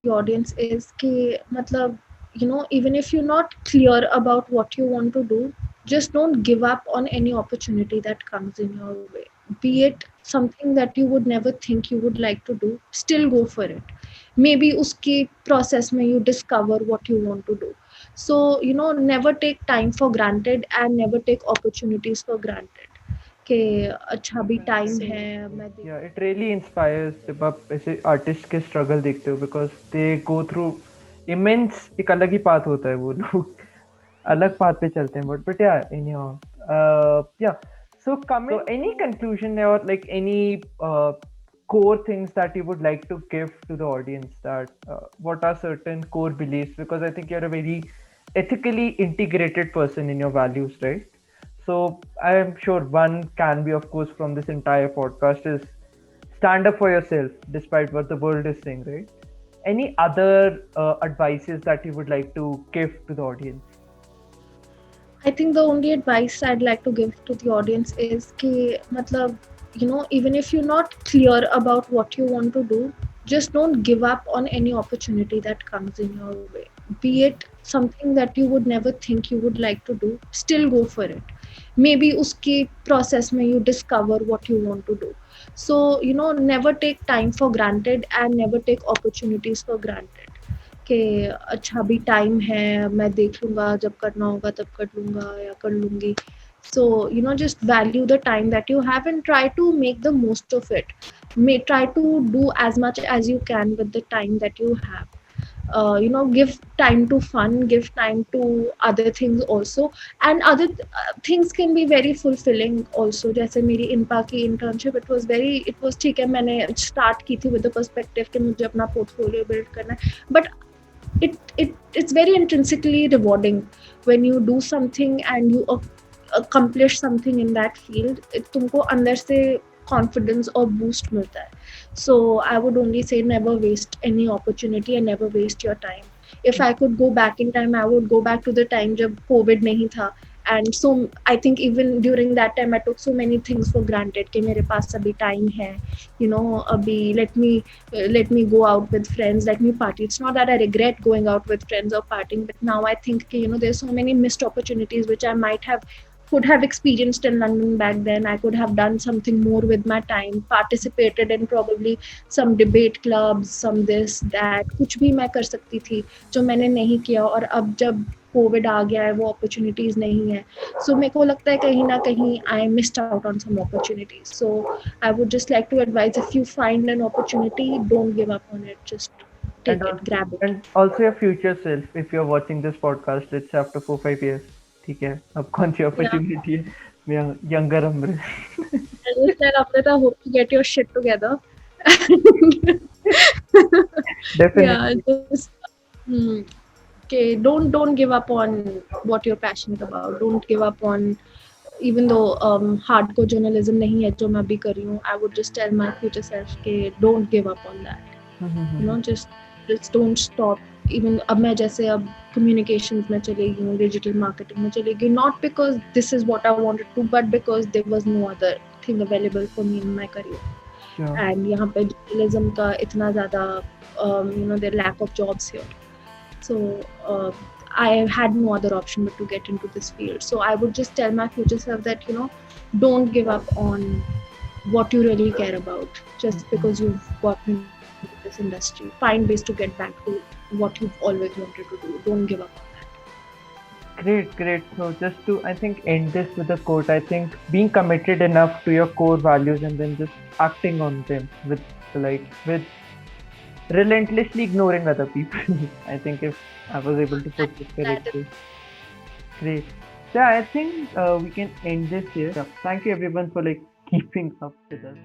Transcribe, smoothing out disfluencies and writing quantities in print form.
audience is कि मतलब even if you're not clear about what you want to do, just don't give up on any opportunity that comes in your way. Be it something that you would never think you would like to do, still go for it. Maybe उसके process में you discover what you want to do. So never take time for granted and never take opportunities for granted कि अच्छा भी time है मैं देख Yeah, it really inspires जब आप ऐसे आर्टिस्ट के स्ट्रगल देखते हो because they go through immense एक अलग ही पाथ होता है वो लोग अलग पाथ पे चलते हैं बट या एनीहाउ या so coming so any conclusion or like any core things that you would like to give to the audience that what are certain core beliefs because I think you're a very ethically integrated person in your values, right? So I am sure one can be, of course, from this entire podcast is stand up for yourself despite what the world is saying, right? Any other advices that you would like to give to the audience? I think the only advice I'd like to give to the audience is कि मतलब even if you're not clear about what you want to do, just don't give up on any opportunity that comes in your way. Be it something that you would never think you would like to do, still go for it. Maybe उसके process में you discover what you want to do. So never take time for granted and never take opportunities for granted. कि अच्छा अभी time है मैं देख लूँगा जब करना होगा तब कर लूँगा या कर लूँगी. So just value the time that you have and try to make the most of it. Try to do as much as you can with the time that you have. Give time to fun, give time to other things also, and other things can be very fulfilling also. जैसे मेरी इनपा की internship, it was ठीक है मैंने start की थी with the perspective कि मुझे अपना portfolio build करना है, but it's very intrinsically rewarding when you do something and you accomplish something in that field. तुमको अंदर से confidence और boost मिलता है. So I would only say never waste any opportunity and never waste your time. If I could go back in time, I would go back to the time जब COVID नहीं था. And so I think even during that time I took so many things for granted कि मेरे पास अभी time है, अभी let me go out with friends, let me party. It's not that I regret going out with friends or partying, but now I think there's so many missed opportunities which I might have could have experienced in London back then. I could have done something more with my time, participated in probably some debate clubs, some this that, कुछ भी मैं कर सकती थी जो मैंने नहीं किया. और अब जब कोविड आ गया है वो अपॉर्चुनिटीज नहीं है. सो मेरे को लगता है कहीं ना कहीं I missed out on some opportunities. So I would just like to advise, if you find an opportunity, don't give up on it, just And take it, grab it. also your future self, if you're watching this podcast, let's say after 4-5 years, ठीक है अब कौन सी Yeah. opportunity है younger Amrit. As I said, Amrita, hope you get your shit together. Yeah, Definitely. just okay. Don't give up on what you're passionate about. Don't give up on, even though hardcore journalism नहीं है जो मैं अभी कर रही हूँ. I would just tell my future self के don't give up on that. Just don't stop. Even अब मैं जैसे अब communications में चली गई हूँ, digital marketing में चली गई, not because this is what I wanted to, but because there was no other thing available for me in my career. Sure. And यहाँ पे journalism का इतना ज़्यादा there lack of jobs here. So I had no other option but to get into this field. So I would just tell my future self that don't give up on what you really care about just because you've gotten into this industry. Find ways to get back to what you've always wanted to do. Don't give up on that. Great. So just to, I think, end this with a quote, I think being committed enough to your core values and then just acting on them with relentlessly ignoring other people. I think if I was able to put this correctly. Great. So yeah, I think we can end this here. Yeah, thank you everyone for keeping up with us.